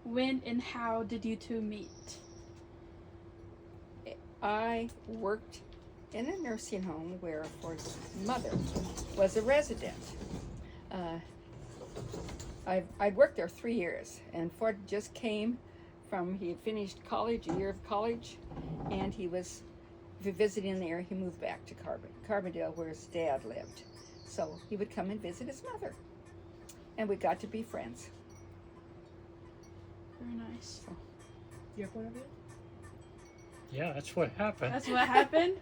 When and how did you two meet? I worked in a nursing home where Ford's mother was a resident. Uh, I'd worked there 3 years, and Ford just came from, he had finished college, a year of college, and he was visiting there. He moved back to Carbondale, where his dad lived. So he would come and visit his mother, and we got to be friends. Very nice. So, Your point of view? Yeah, that's what happened. That's what happened.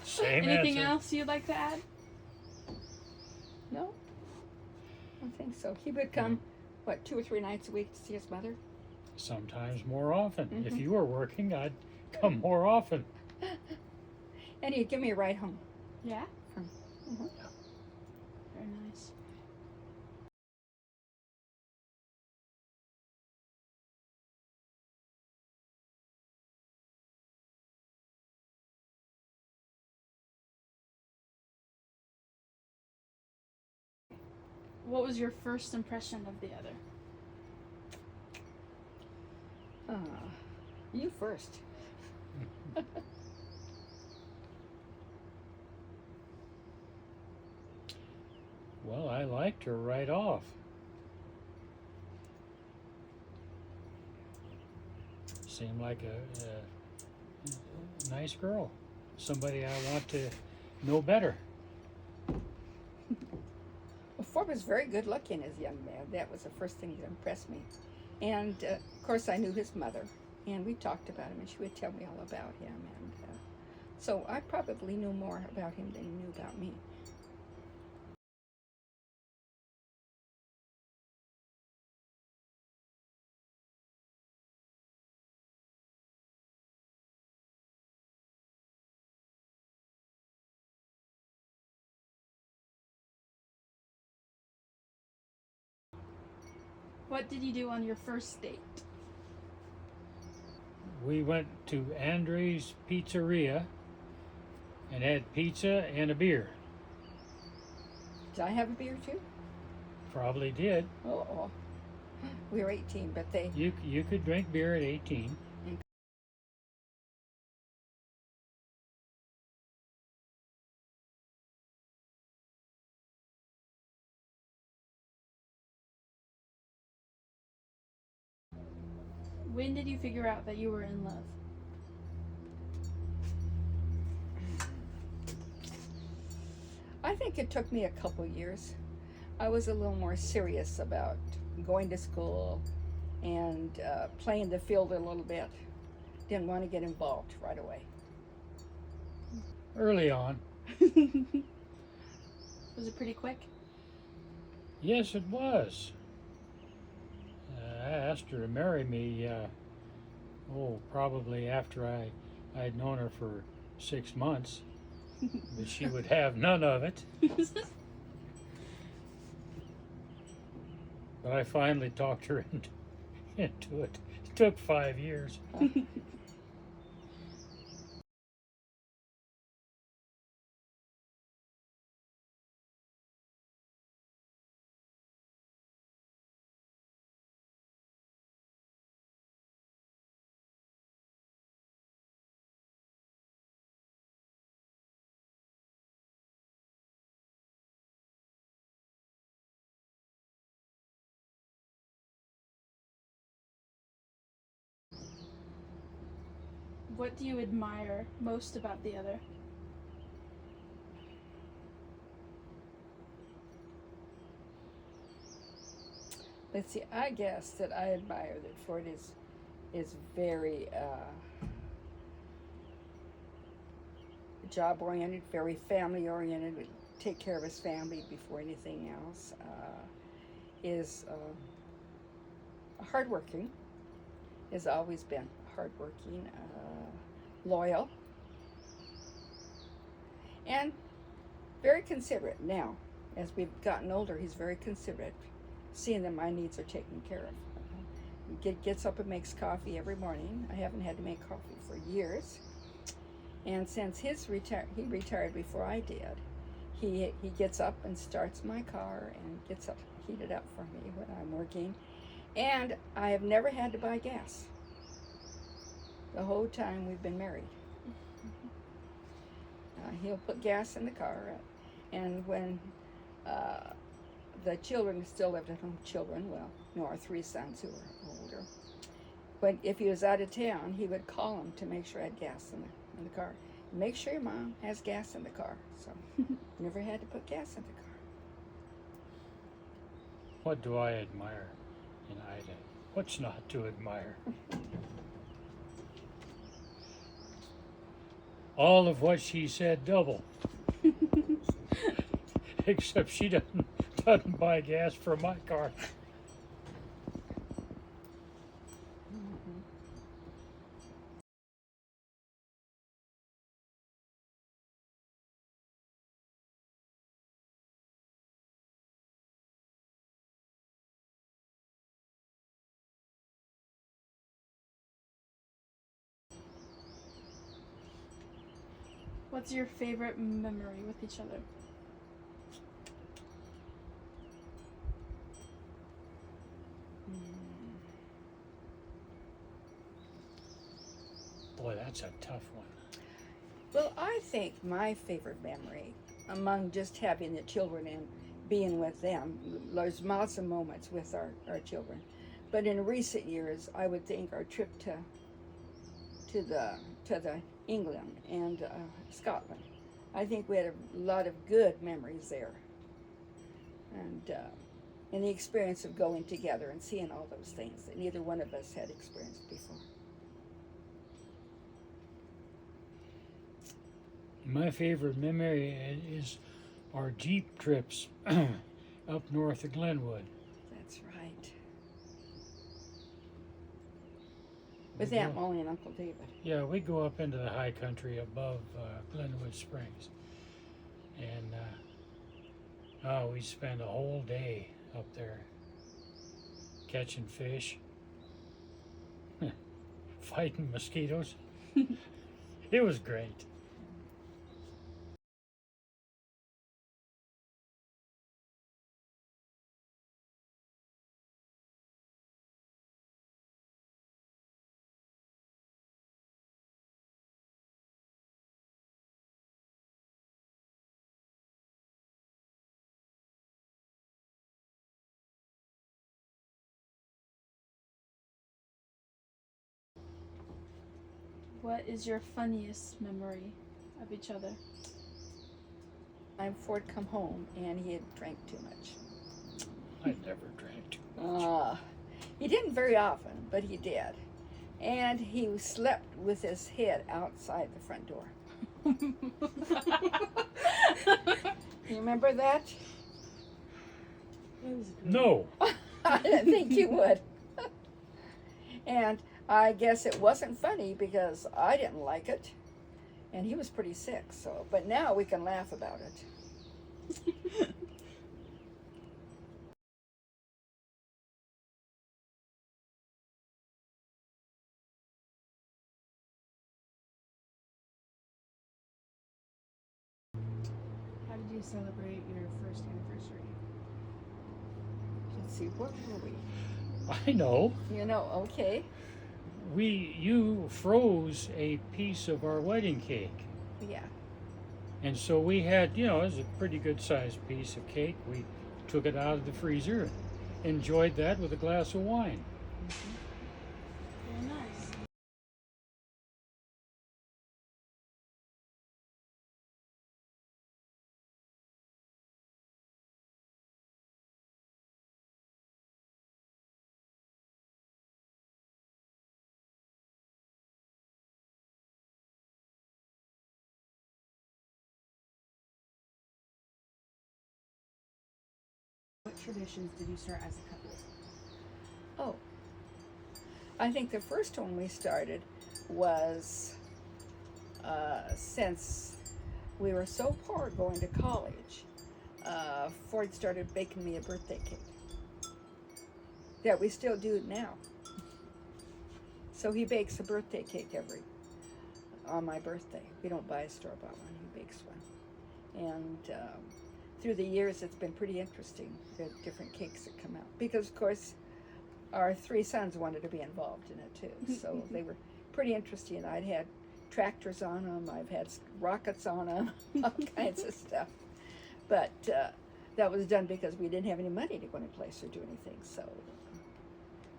Same Anything answer. else you'd like to add? no, I don't think so. He would come, 2 or 3 nights a week to see his mother? Sometimes more often. If Mhm. you were working, I'd come more often. And he'd give me a ride home. Yeah. Mhm. Very nice. What was your first impression of the other? You first. Well, I liked her right off. Seemed like a nice girl. Somebody I want to know better. Well, Ford was very good looking as a young man. That was the first thing that impressed me. And of course, I knew his mother, and we talked about him, and she would tell me all about him. And so I probably knew more about him than he knew about me. What did you do on your first date? We went to Andre's Pizzeria and had pizza and a beer. Did I have a beer too? Probably did. Oh, we were 18, but they. You could drink beer at 18. When did you figure out that you were in love? I think it took me a couple years. I was a little more serious about going to school and playing the field a little bit. Didn't want to get involved right away. Early on. Was it pretty quick? Yes, it was. I asked her to marry me, probably after I'd known her for 6 months. But she would have none of it. But I finally talked her into it. It took 5 years. What do you admire most about the other? Let's see. I guess that I admire that Ford is very job oriented, very family oriented. Would take care of his family before anything else. Is hardworking. Has always been hardworking, loyal, and very considerate. Now, as we've gotten older, he's very considerate, seeing that my needs are taken care of. He gets up and makes coffee every morning. I haven't had to make coffee for years. And since he retired before I did, he gets up and starts my car and gets it heated up for me when I'm working. And I have never had to buy gas the whole time we've been married. He'll put gas in the car, and when the children still lived at home, our 3 sons who were older, when if he was out of town, he would call them to make sure I had gas in the car. Make sure your mom has gas in the car. So never had to put gas in the car. What do I admire in Ida? What's not to admire? All of what she said double. Except she doesn't buy gas for my car. What's your favorite memory with each other? Boy, that's a tough one. Well, I think my favorite memory, among just having the children and being with them, there's lots of moments with our children. But in recent years, I would think our trip to the England and Scotland. I think we had a lot of good memories there, and the experience of going together and seeing all those things that neither one of us had experienced before. My favorite memory is our Jeep trips up north of Glenwood. That's right. With Aunt Molly and Uncle David. Yeah, we go up into the high country above Glenwood Springs. And we spend a whole day up there catching fish, fighting mosquitoes. It was great. What is your funniest memory of each other? Ford come home and he had drank too much. I never drank too much. He didn't very often, but he did. And he slept with his head outside the front door. You remember that? No. I didn't think you would. And I guess it wasn't funny because I didn't like it. And he was pretty sick, so, but now we can laugh about it. How did you celebrate your first anniversary? Let's see, what were we? I know. You know, okay. You froze a piece of our wedding cake. Yeah. And so we had, it was a pretty good sized piece of cake. We took it out of the freezer and enjoyed that with a glass of wine. Very nice. What traditions did you start as a couple? Oh, I think the first one we started was since we were so poor going to college, Ford started baking me a birthday cake that we still do now. So he bakes a birthday cake on my birthday. We don't buy a store-bought one, he bakes one. And through the years, it's been pretty interesting, the different cakes that come out. Because, of course, our three sons wanted to be involved in it too. So they were pretty interesting. I'd had tractors on them, I've had rockets on them, all kinds of stuff. But that was done because we didn't have any money to go any place or do anything. So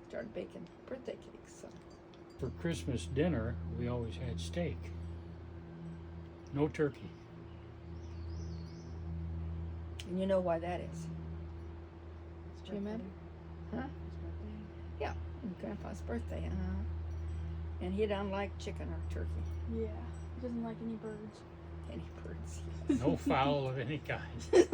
started baking birthday cakes. So. For Christmas dinner, we always had steak. No turkey. And you know why that is? Do you remember? Huh? Yeah, Grandpa's birthday. And he don't like chicken or turkey. Yeah. He doesn't like any birds. Any birds. No fowl of any kind. Mhm.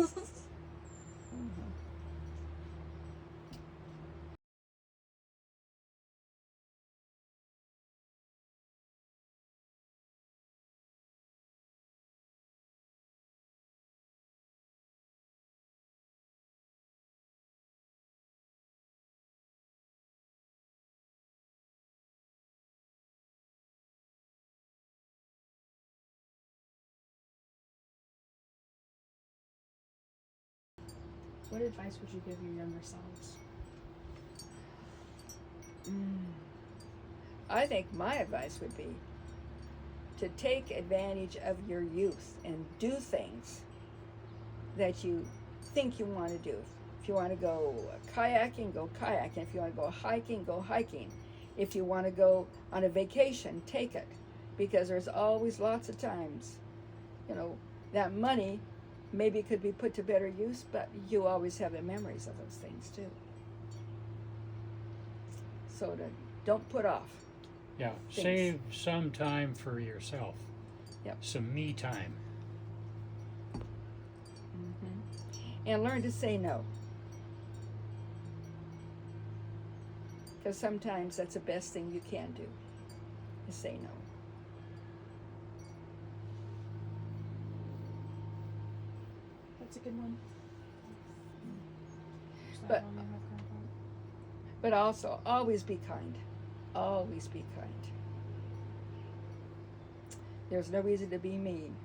What advice would you give your younger selves? I think my advice would be to take advantage of your youth and do things that you think you want to do. If you want to go kayaking, go kayaking. If you want to go hiking, go hiking. If you want to go on a vacation, take it. Because there's always lots of times, that money maybe could be put to better use, but you always have the memories of those things too. So don't put off. Yeah, things. save some time for yourself. Yep. Some me time. And learn to say no. Because sometimes that's the best thing you can do, is say no. That's a good one. But also, always be kind. Always be kind. There's no reason to be mean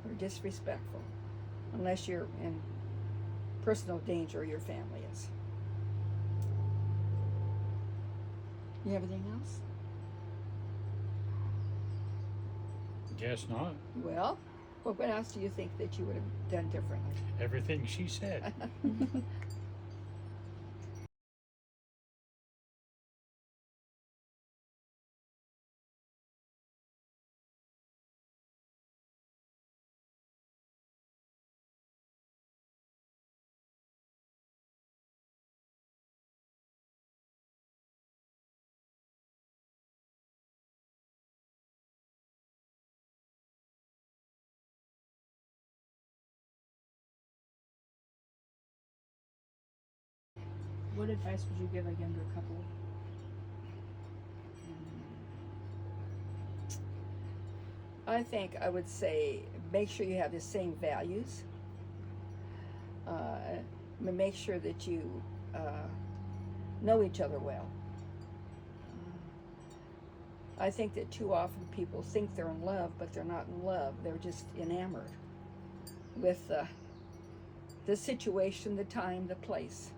or disrespectful unless you're in personal danger or your family is. You have anything else? Guess not. Well, what else do you think that you would have done differently? Everything she said. What advice would you give a younger couple? I think I would say make sure you have the same values. Make sure that you know each other well. I think that too often people think they're in love, but they're not in love. They're just enamored with the situation, the time, the place.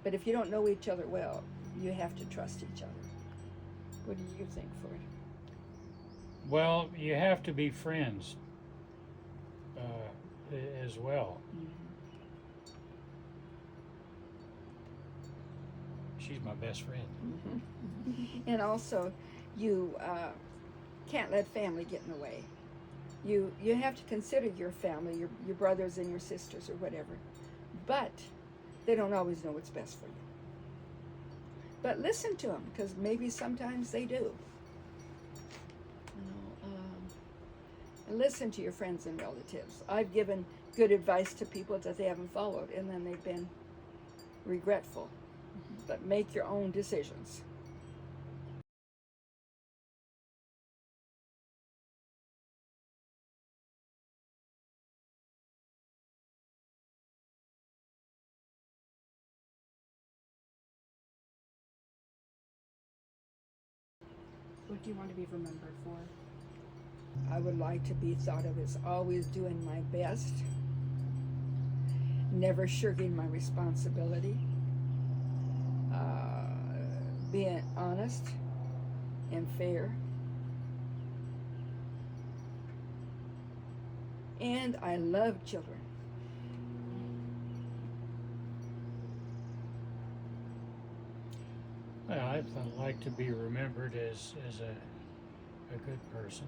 But if you don't know each other well, you have to trust each other. What do you think, Ford? Well, you have to be friends as well. She's my best friend. And also, you can't let family get in the way. You have to consider your family, your brothers and your sisters or whatever, but they don't always know what's best for you. But listen to them, because maybe sometimes they do. And listen to your friends and relatives. I've given good advice to people that they haven't followed, and then they've been regretful. But make your own decisions. What do you want to be remembered for? I would like to be thought of as always doing my best, never shirking my responsibility, being honest and fair. And I love children. I'd like to be remembered as a good person.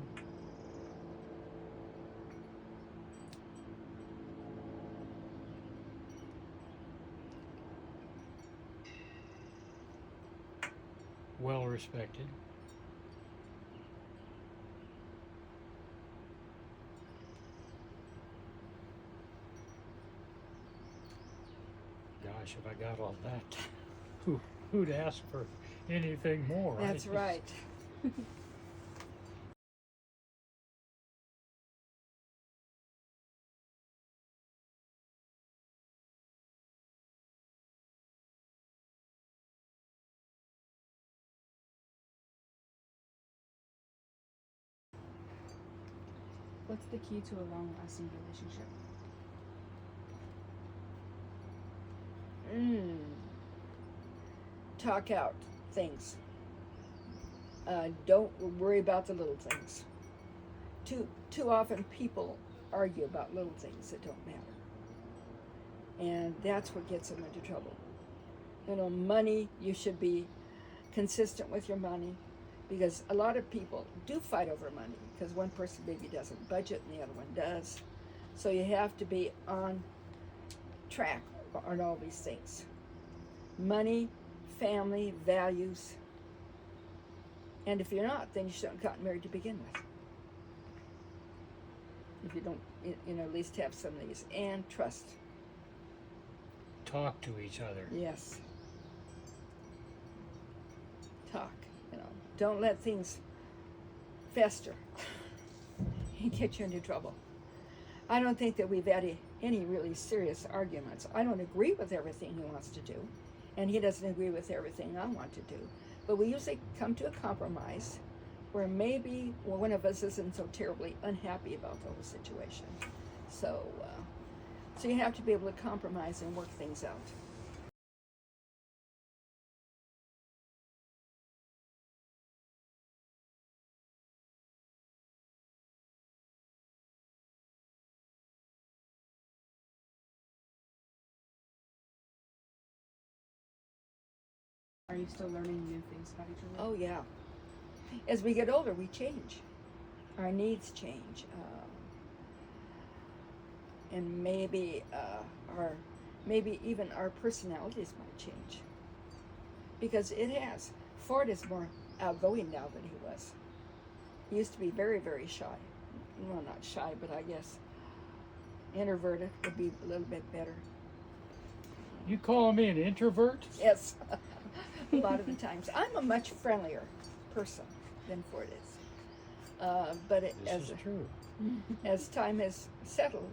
Well respected. Gosh, if I got all that, who'd ask for anything more? That's right. What's the key to a long-lasting relationship? Talk out things. Don't worry about the little things. Too often people argue about little things that don't matter. And that's what gets them into trouble. You know, money, you should be consistent with your money, because a lot of people do fight over money because one person maybe doesn't budget and the other one does. So you have to be on track on all these things. Money, family, values. And if you're not, then you shouldn't have gotten married to begin with. If you don't, at least have some of these. And trust. Talk to each other. Yes. Talk. Don't let things fester and get you into trouble. I don't think that we've had any really serious arguments. I don't agree with everything he wants to do, and he doesn't agree with everything I want to do. But we usually come to a compromise where maybe one of us isn't so terribly unhappy about the whole situation. So you have to be able to compromise and work things out. Are you still learning new things about each other? Oh, yeah. As we get older, we change. Our needs change. And maybe even our personalities might change. Because it has. Ford is more outgoing now than he was. He used to be very, very shy. Well, not shy, but I guess introverted would be a little bit better. You calling me an introvert? Yes. A lot of the times. I'm a much friendlier person than Ford is. But This is true. as time has settled,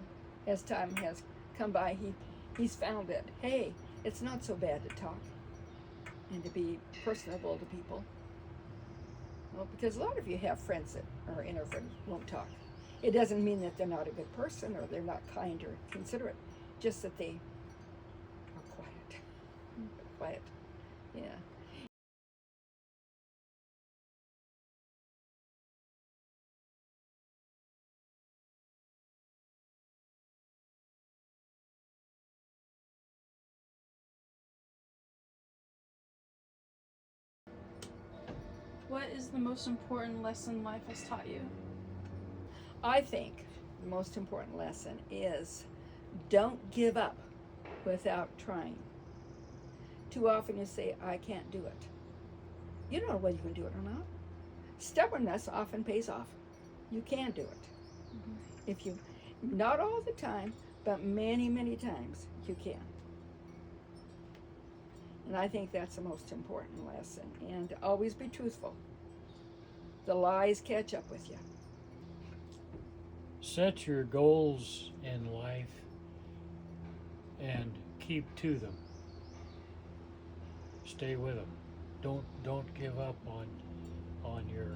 as time has come by, he's found that, hey, it's not so bad to talk and to be personable to people. Well, because a lot of you have friends that are introverted, won't talk. It doesn't mean that they're not a good person or they're not kind or considerate, just that they are quiet. Quiet, yeah. What is the most important lesson life has taught you? I think the most important lesson is don't give up without trying. Too often you say, I can't do it. You don't know whether you can do it or not. Stubbornness often pays off. You can do it. If you, not all the time, but many, many times, you can. And I think that's the most important lesson. And always be truthful. The lies catch up with you. Set your goals in life and keep to them. Stay with them. Don't give up on your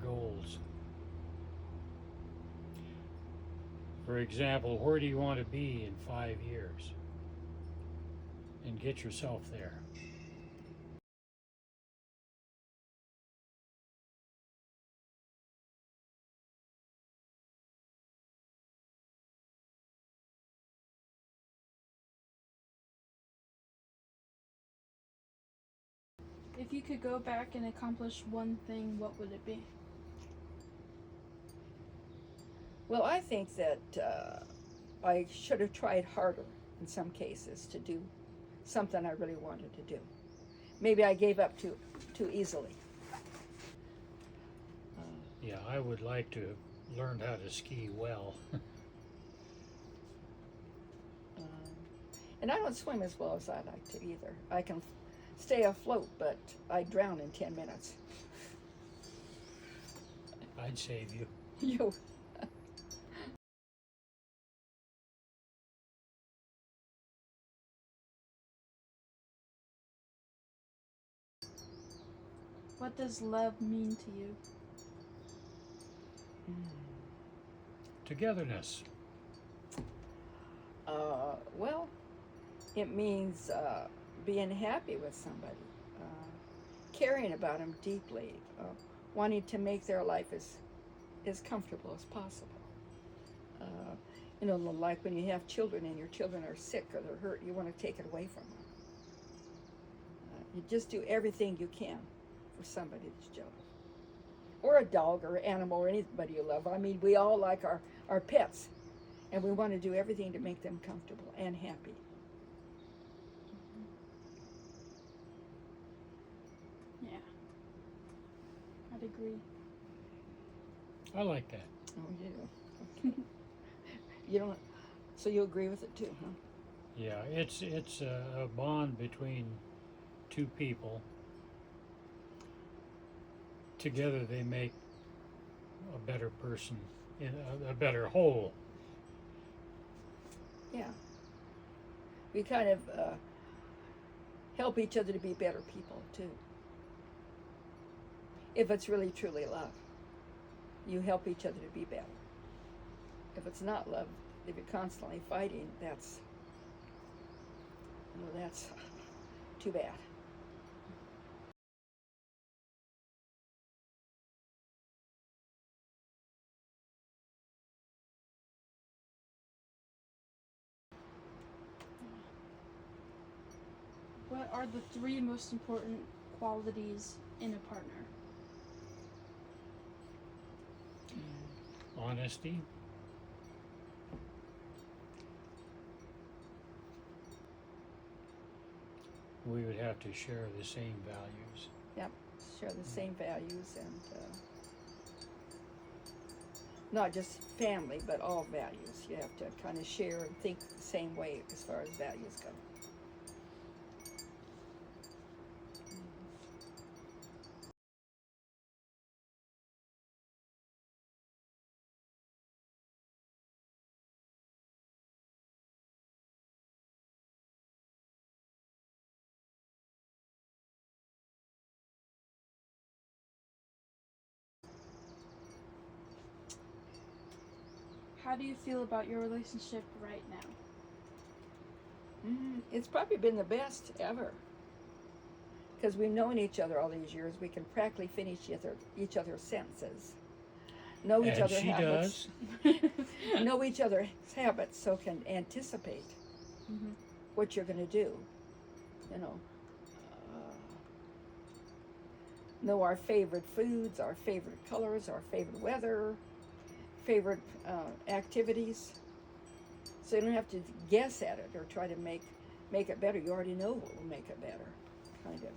goals. For example, where do you want to be in 5 years? And get yourself there. If you could go back and accomplish one thing, what would it be? Well, I think that I should have tried harder in some cases to do something I really wanted to do. Maybe I gave up too easily. Yeah, I would like to have learned how to ski well. And I don't swim as well as I like to either. I can stay afloat, but I drown in 10 minutes. I'd save you. You. What does love mean to you? Togetherness. Well, it means being happy with somebody, caring about them deeply, wanting to make their life as comfortable as possible. You know, like when you have children and your children are sick or they're hurt, you want to take it away from them. You just do everything you can for somebody that's jealous. Or a dog or animal or anybody you love. I mean, we all like our pets, and we want to do everything to make them comfortable and happy. Yeah, I'd agree. I like that. Oh, you do. Okay. You don't. So you agree with it too, huh? Yeah, it's a bond between two people. Together they make a better person, a better whole. Yeah. We kind of help each other to be better people too. If it's really truly love, you help each other to be better. If it's not love, if you're constantly fighting, that's too bad. What are the 3 most important qualities in a partner? Honesty. We would have to share the same values. Yep, share the same values and not just family, but all values. You have to kind of share and think the same way as far as values go. How do you feel about your relationship right now? It's probably been the best ever. Because we've known each other all these years, we can practically finish each other's sentences. Know each And other's she habits. Know each other's habits, so can anticipate what you're going to do. You know our favorite foods, our favorite colors, our favorite weather, favorite activities. So you don't have to guess at it or try to make it better. You already know what will make it better, kind of.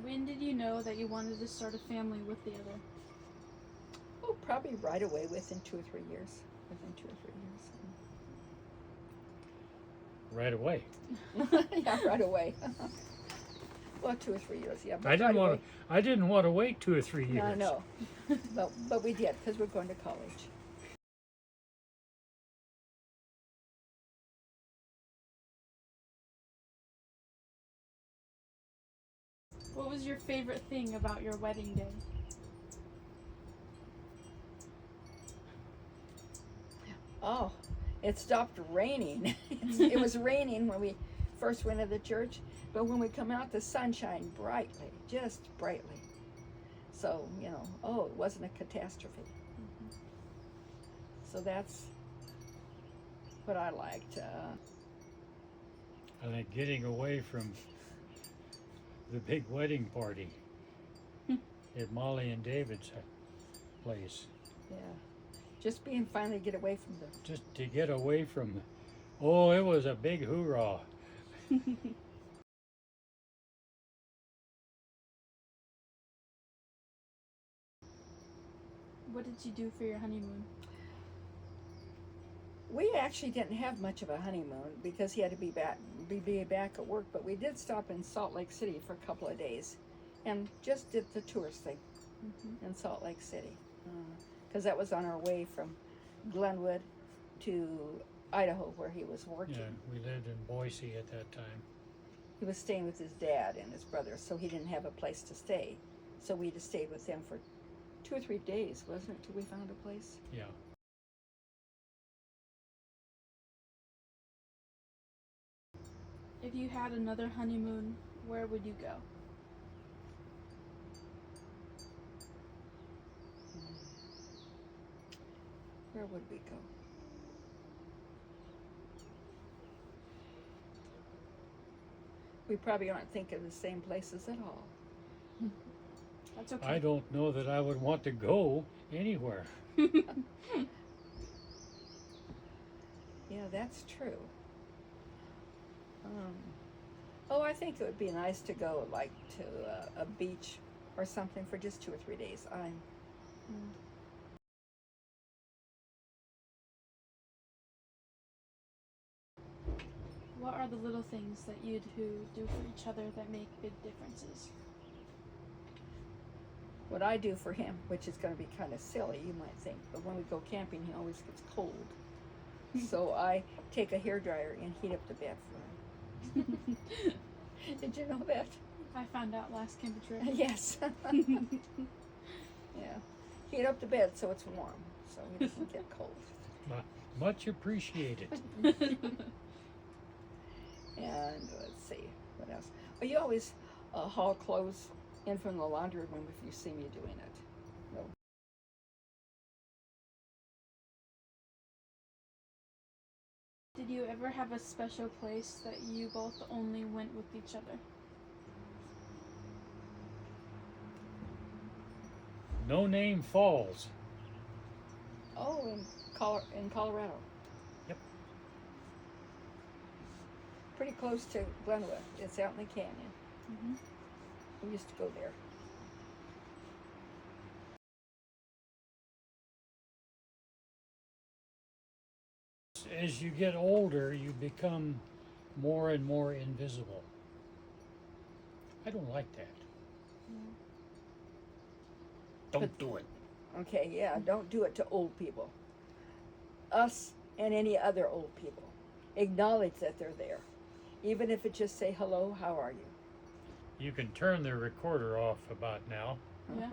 When did you know that you wanted to start a family with the other? Oh, probably right away, within 2 or 3 years. Within 2 or 3 years. Right away. Yeah, right away. Well, 2 or 3 years, yeah. But I didn't right want to wait 2 or 3 years. I know, but we did because we're going to college. What was your favorite thing about your wedding day? Oh, It stopped raining. It was raining when we first went to the church, but when we come out, the sun shined brightly, just brightly. So, you know, oh, it wasn't a catastrophe. So that's what I liked. I think getting away from the big wedding party at Molly and David's place. Yeah, just being finally get away from the. Just to get away from, oh, it was a big hoorah. What did you do for your honeymoon? We actually didn't have much of a honeymoon because he had to be back at work. But we did stop in Salt Lake City for a couple of days, and just did the tourist thing in Salt Lake City, because that was on our way from Glenwood to Idaho, where he was working. Yeah, we lived in Boise at that time. He was staying with his dad and his brother, so he didn't have a place to stay. So we just stayed with them for 2 or 3 days, wasn't it, till we found a place? Yeah. If you had another honeymoon, where would you go? Where would we go? We probably aren't thinking of the same places at all. That's okay. I don't know that I would want to go anywhere. Yeah, that's true. Oh, I think it would be nice to go like to a beach or something for just 2 or 3 days. What are the little things that you two do for each other that make big differences? What I do for him, which is going to be kind of silly, you might think, but when we go camping, he always gets cold. So I take a hairdryer and heat up the bed for him. Did you know that? I found out last camping trip. Yes. Yeah. Heat up the bed so it's warm, so he doesn't get cold. Much appreciated. And let's see, what else? Oh, you always haul clothes in from the laundry room if you see me doing it. No. Did you ever have a special place that you both only went with each other? No Name Falls. Oh, in Colorado. Yep. Pretty close to Glenwood. It's out in the canyon. Mm-hmm. We used to go there. As you get older, you become more and more invisible. I don't like that. Don't do it. Okay, yeah, don't do it to old people. Us and any other old people. Acknowledge that they're there. Even if it just say, hello, how are you? You can turn the recorder off about now. Yeah.